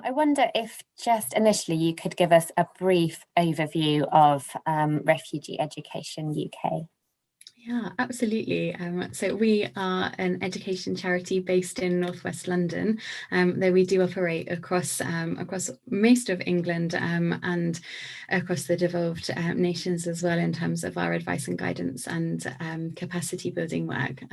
I wonder if just initially you could give us a brief overview of Refugee Education UK. Yeah, absolutely. So we are an education charity based in northwest London, though we do operate across most of England and across the devolved nations as well in terms of our advice and guidance and capacity building work.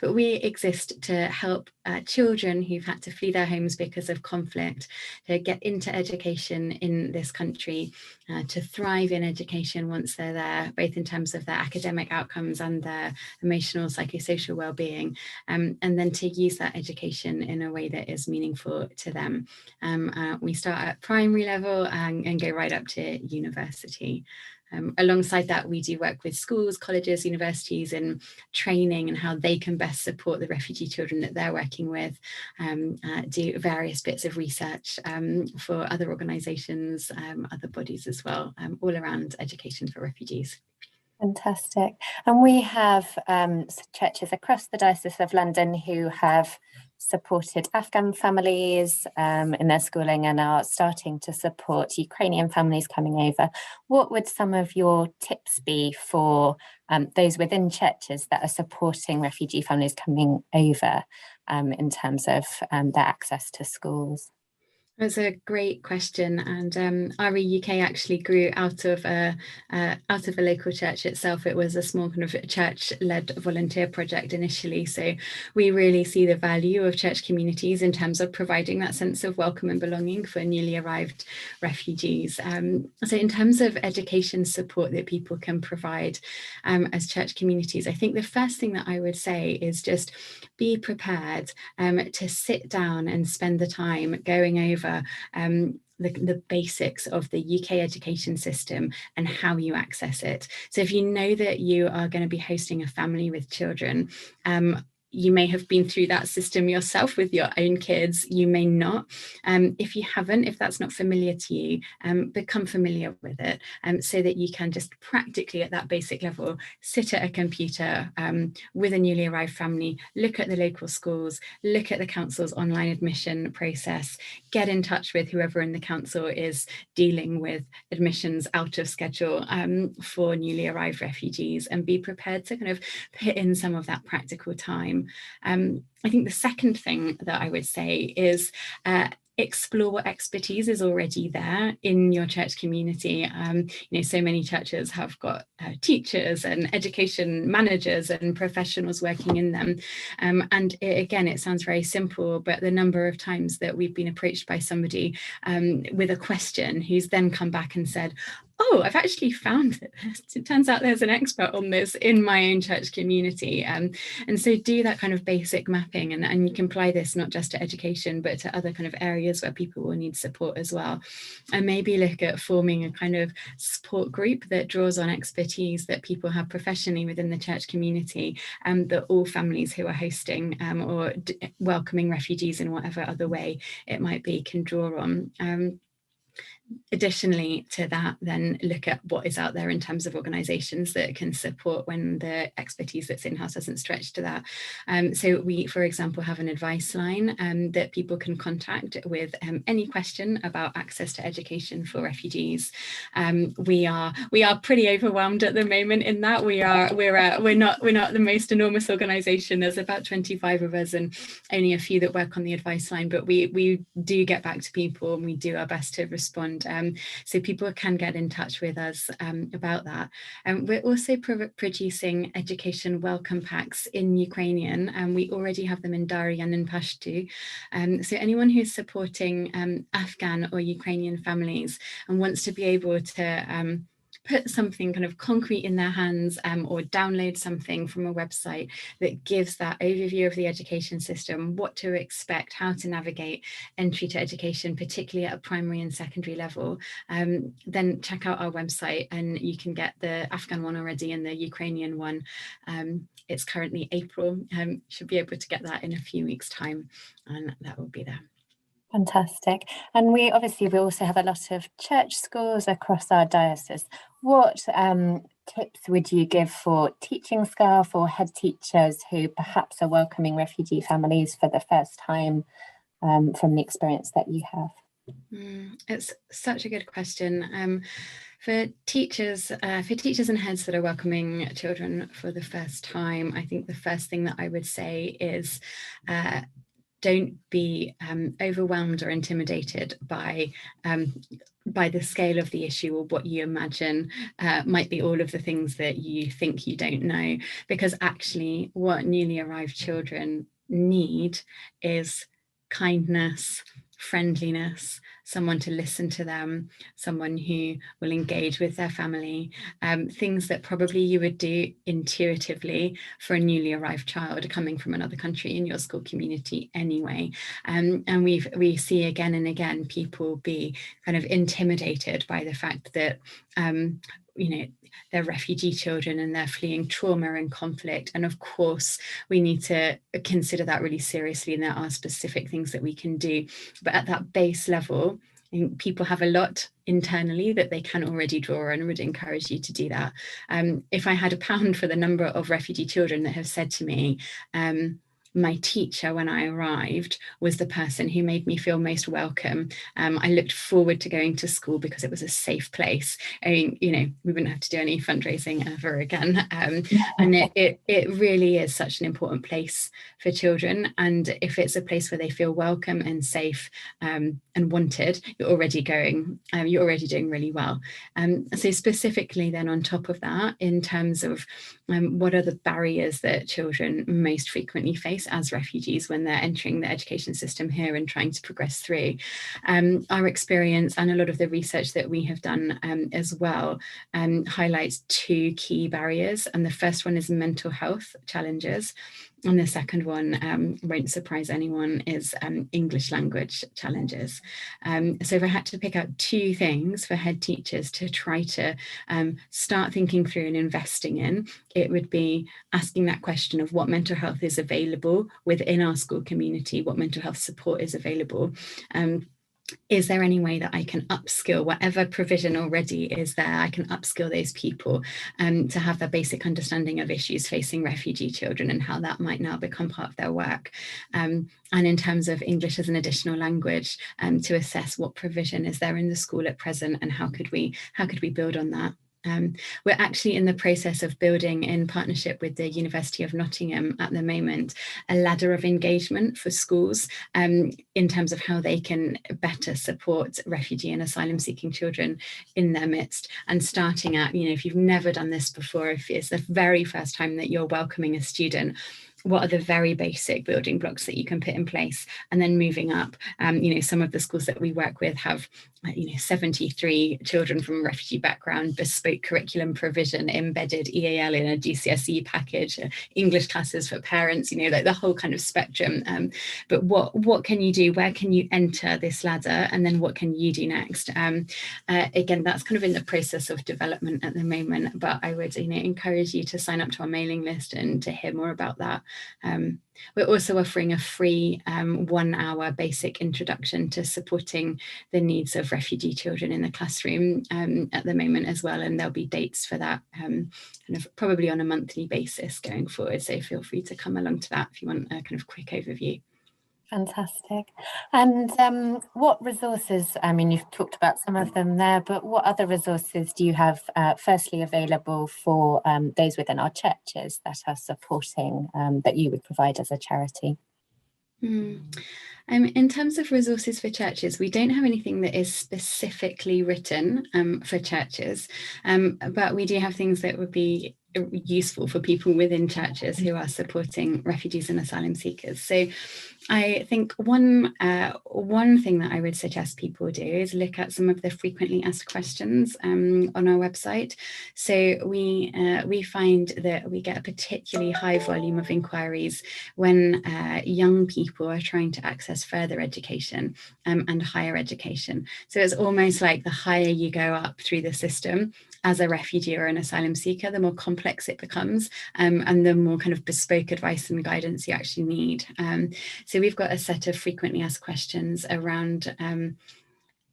But we exist to help children who've had to flee their homes because of conflict to get into education in this country, to thrive in education once they're there, both in terms of their academic outcomes and their emotional, psychosocial well-being, and then to use that education in a way that is meaningful to them. We start at primary level and go right up to university. Alongside that, we do work with schools, colleges, universities in training and how they can best support the refugee children that they're working with, do various bits of research for other organisations, other bodies as well, all around education for refugees. Fantastic. And we have churches across the Diocese of London who have supported Afghan families in their schooling and are starting to support Ukrainian families coming over. What would some of your tips be for those within churches that are supporting refugee families coming over in terms of their access to schools? That's a great question, and RE UK actually grew out of a local church itself. It was a small kind of church-led volunteer project initially, so we really see the value of church communities in terms of providing that sense of welcome and belonging for newly arrived refugees. So in terms of education support that people can provide as church communities, I think the first thing that I would say is just be prepared to sit down and spend the time going over the basics of the UK education system and how you access it. So if you know that you are going to be hosting a family with children, you may have been through that system yourself with your own kids, you may not. If you haven't, if that's not familiar to you, become familiar with it so that you can just practically at that basic level sit at a computer with a newly arrived family, look at the local schools, look at the council's online admission process, get in touch with whoever in the council is dealing with admissions out of schedule for newly arrived refugees, and be prepared to kind of put in some of that practical time. I think the second thing that I would say is explore what expertise is already there in your church community. So many churches have got teachers and education managers and professionals working in them. And again, it sounds very simple, but the number of times that we've been approached by somebody with a question who's then come back and said, oh, I've actually found that it turns out there's an expert on this in my own church community. And so do that kind of basic mapping, and you can apply this not just to education, but to other kind of areas where people will need support as well. And maybe look at forming a kind of support group that draws on expertise that people have professionally within the church community, that all families who are hosting or welcoming refugees in whatever other way it might be can draw on. Additionally to that, then look at what is out there in terms of organisations that can support when the expertise that's in-house doesn't stretch to that. So we, for example, have an advice line that people can contact with any question about access to education for refugees. We are pretty overwhelmed at the moment in that. We're not the most enormous organisation. There's about 25 of us and only a few that work on the advice line, but we do get back to people and we do our best to respond. So people can get in touch with us about that. We're also producing education welcome packs in Ukrainian, and we already have them in Dari and in Pashto. So anyone who's supporting Afghan or Ukrainian families and wants to be able to put something kind of concrete in their hands or download something from a website that gives that overview of the education system, what to expect, how to navigate entry to education, particularly at a primary and secondary level, then check out our website and you can get the Afghan one already and the Ukrainian one. It's currently April, should be able to get that in a few weeks' time, and that will be there. Fantastic. And we also have a lot of church schools across our diocese. What tips would you give for teaching staff or head teachers who perhaps are welcoming refugee families for the first time from the experience that you have? It's such a good question. For teachers and heads that are welcoming children for the first time, I think the first thing that I would say is don't be overwhelmed or intimidated by the scale of the issue, or what you imagine might be all of the things that you think you don't know, because actually what newly arrived children need is kindness, friendliness, someone to listen to them, someone who will engage with their family, things that probably you would do intuitively for a newly arrived child coming from another country in your school community anyway. And we see again and again people be kind of intimidated by the fact that they're refugee children and they're fleeing trauma and conflict. And of course, we need to consider that really seriously, and there are specific things that we can do. But at that base level, I think people have a lot internally that they can already draw, and would encourage you to do that. If I had a pound for the number of refugee children that have said to me, my teacher when I arrived was the person who made me feel most welcome. I looked forward to going to school because it was a safe place. I mean, we wouldn't have to do any fundraising ever again. And it really is such an important place for children. And if it's a place where they feel welcome and safe and wanted, you're already doing really well. So specifically then on top of that, in terms of what are the barriers that children most frequently face as refugees when they're entering the education system here and trying to progress through. Our experience and a lot of the research that we have done as well highlights two key barriers. And the first one is mental health challenges. And the second one, won't surprise anyone, is English language challenges. So if I had to pick out two things for head teachers to try to start thinking through and investing in, it would be asking that question of what mental health is available within our school community, what mental health support is available. Is there any way that I can upskill whatever provision already is there? I can upskill those people to have their basic understanding of issues facing refugee children and how that might now become part of their work. And in terms of English as an additional language, to assess what provision is there in the school at present and how could we build on that. We're actually in the process of building, in partnership with the University of Nottingham at the moment, a ladder of engagement for schools in terms of how they can better support refugee and asylum seeking children in their midst. And starting at, if you've never done this before, if it's the very first time that you're welcoming a student, what are the very basic building blocks that you can put in place, and then moving up. Some of the schools that we work with have 73 children from a refugee background, bespoke curriculum provision, embedded EAL in a GCSE package, English classes for parents, like the whole kind of spectrum. But what can you do? Where can you enter this ladder? And then what can you do next? Again, that's kind of in the process of development at the moment, but I would encourage you to sign up to our mailing list and to hear more about that. We're also offering a free 1 hour basic introduction to supporting the needs of refugee children in the classroom at the moment as well, and there'll be dates for that kind of probably on a monthly basis going forward, so feel free to come along to that if you want a kind of quick overview. Fantastic. And what resources, you've talked about some of them there, but what other resources do you have firstly available for those within our churches that are supporting, that you would provide as a charity? In terms of resources for churches, we don't have anything that is specifically written for churches, but we do have things that would be useful for people within churches who are supporting refugees and asylum seekers. So I think one thing that I would suggest people do is look at some of the frequently asked questions on our website. So we find that we get a particularly high volume of inquiries when young people are trying to access further education and higher education. So it's almost like the higher you go up through the system as a refugee or an asylum seeker, the more complex it becomes and the more kind of bespoke advice and guidance you actually need. So we've got a set of frequently asked questions around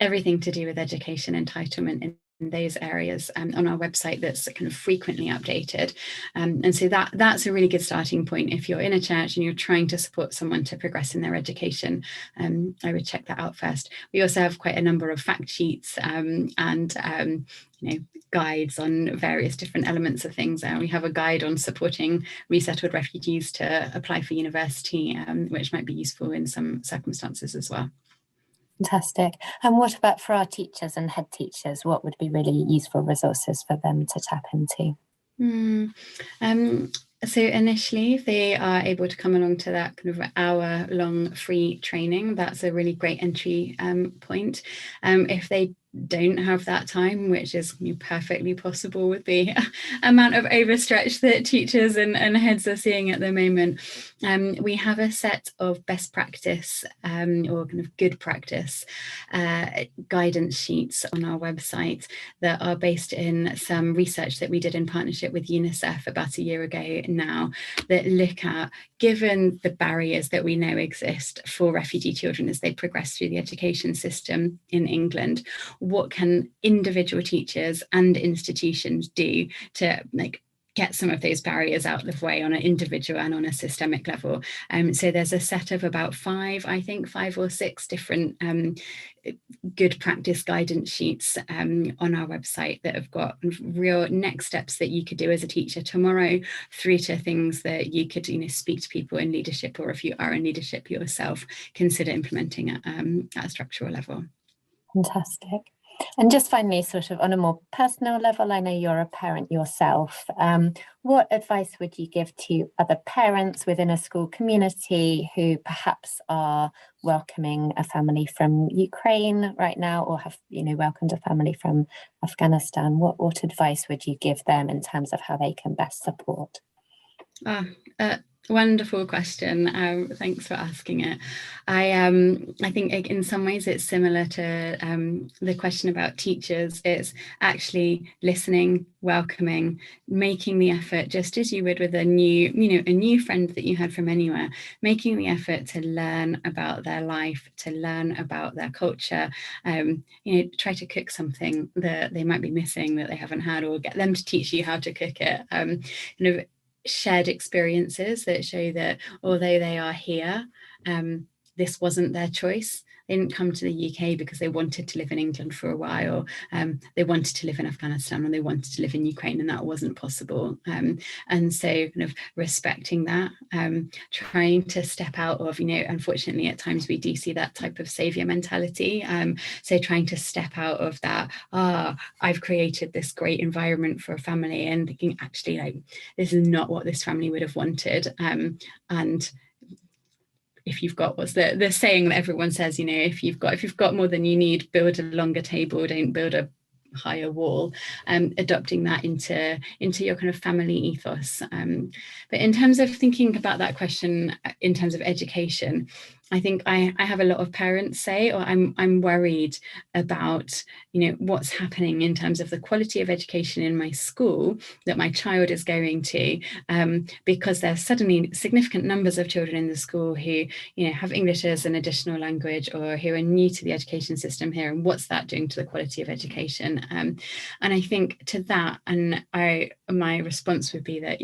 everything to do with education entitlement those areas on our website that's kind of frequently updated. And so that's a really good starting point. If you're in a church and you're trying to support someone to progress in their education, I would check that out first. We also have quite a number of fact sheets and guides on various different elements of things. We have a guide on supporting resettled refugees to apply for university, which might be useful in some circumstances as well. Fantastic. And what about for our teachers and head teachers? What would be really useful resources for them to tap into? So initially, if they are able to come along to that kind of hour-long free training, that's a really great entry point. If they don't have that time, which is perfectly possible with the amount of overstretch that teachers and heads are seeing at the moment, we have a set of best practice or kind of good practice guidance sheets on our website that are based in some research that we did in partnership with UNICEF about a year ago now, that look at, given the barriers that we know exist for refugee children as they progress through the education system in England, what can individual teachers and institutions do to get some of those barriers out of the way on an individual and on a systemic level. So there's a set of about 5 or 6 different good practice guidance sheets on our website that have got real next steps that you could do as a teacher tomorrow, through to things that you could speak to people in leadership, or if you are in leadership yourself, consider implementing at a structural level. Fantastic. And just finally, sort of on a more personal level, I know you're a parent yourself. What advice would you give to other parents within a school community who perhaps are welcoming a family from Ukraine right now, or have welcomed a family from Afghanistan? What advice would you give them in terms of how they can best support? Wonderful question. Thanks for asking it. I think in some ways it's similar to the question about teachers. It's actually listening, welcoming, making the effort, just as you would with a new friend that you had from anywhere, making the effort to learn about their life, to learn about their culture. Try to cook something that they might be missing, that they haven't had, or get them to teach you how to cook it. Shared experiences that show that although they are here, this wasn't their choice. They didn't come to the UK because they wanted to live in England for a while. They wanted to live in Afghanistan, or they wanted to live in Ukraine, and that wasn't possible. And so kind of respecting that, trying to step out of, unfortunately at times we do see that type of saviour mentality. So trying to step out of that, I've created this great environment for a family, and thinking actually this is not what this family would have wanted. And if you've got, what's the saying that everyone says, if you've got more than you need, build a longer table, don't build a higher wall. Adopting that into your kind of family ethos. But in terms of thinking about that question in terms of education, I think I have a lot of parents say, or I'm worried about, what's happening in terms of the quality of education in my school that my child is going to, because there's suddenly significant numbers of children in the school who, have English as an additional language, or who are new to the education system here, and what's that doing to the quality of education? And I think to that, and my response would be that,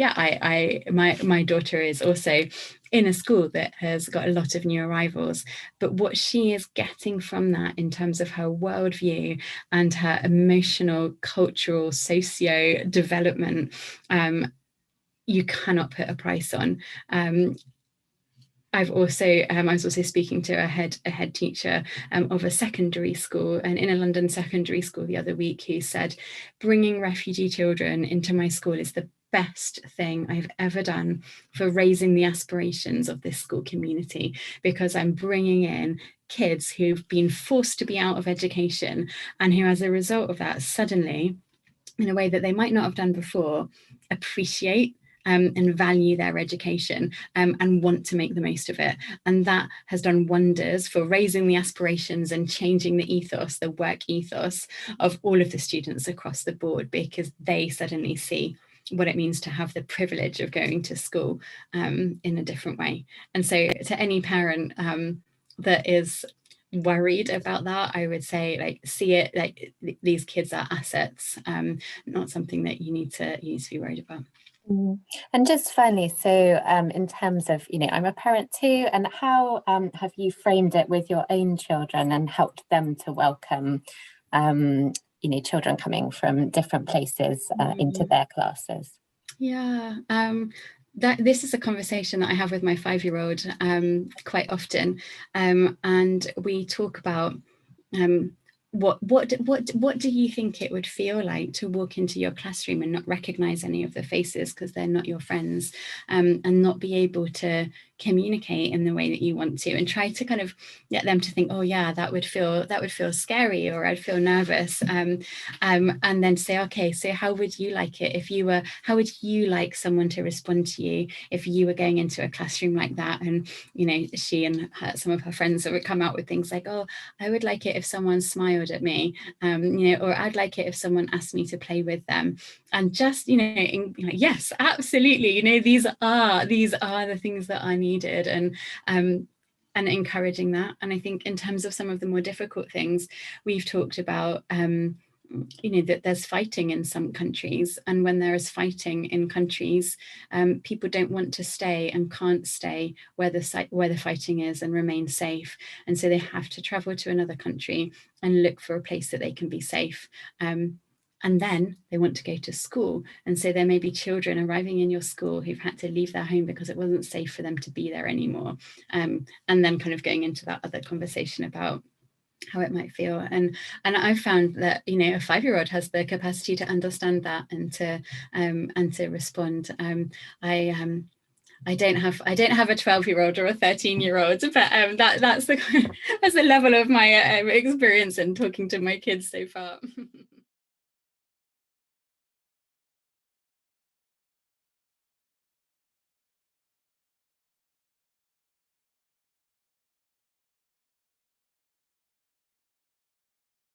my daughter is also in a school that has got a lot of new arrivals, but what she is getting from that in terms of her worldview and her emotional, cultural, socio development, you cannot put a price on. I was also speaking to a head teacher of a secondary school, and in a London secondary school the other week, who said, bringing refugee children into my school is the best thing I've ever done for raising the aspirations of this school community, because I'm bringing in kids who've been forced to be out of education, and who, as a result of that, suddenly, in a way that they might not have done before, appreciate and value their education, and want to make the most of it. And that has done wonders for raising the aspirations and changing the ethos, the work ethos of all of the students across the board, because they suddenly see what it means to have the privilege of going to school in a different way. And so to any parent that is worried about that. I would say, like, see it like these kids are assets, not something that you need to be worried about. And just finally, so in terms of, I'm a parent too, and how have you framed it with your own children and helped them to welcome children coming from different places into their classes? Yeah, this is a conversation that I have with my 5-year-old quite often, and we talk about what do you think it would feel like to walk into your classroom and not recognize any of the faces because they're not your friends, and not be able to communicate in the way that you want to, and try to kind of get them to think, oh yeah, that would feel scary, or I'd feel nervous, and then say, okay, so how would you like it if you were, how would you like someone to respond to you if you were going into a classroom like that? And she and some of her friends would come out with things like, oh, I would like it if someone smiled at me, or I'd like it if someone asked me to play with them. And just yes, absolutely, these are the things that I needed, and encouraging that. And I think in terms of some of the more difficult things, we've talked about that there's fighting in some countries, and when there is fighting in countries, people don't want to stay and can't stay where the fighting is and remain safe, and so they have to travel to another country and look for a place that they can be safe. And then they want to go to school. And so there may be children arriving in your school who've had to leave their home because it wasn't safe for them to be there anymore. And then kind of going into that other conversation about how it might feel. And I've found that, a 5-year-old has the capacity to understand that and to respond. I don't have a 12-year-old or a 13-year-old, but that's the level of my experience in talking to my kids so far.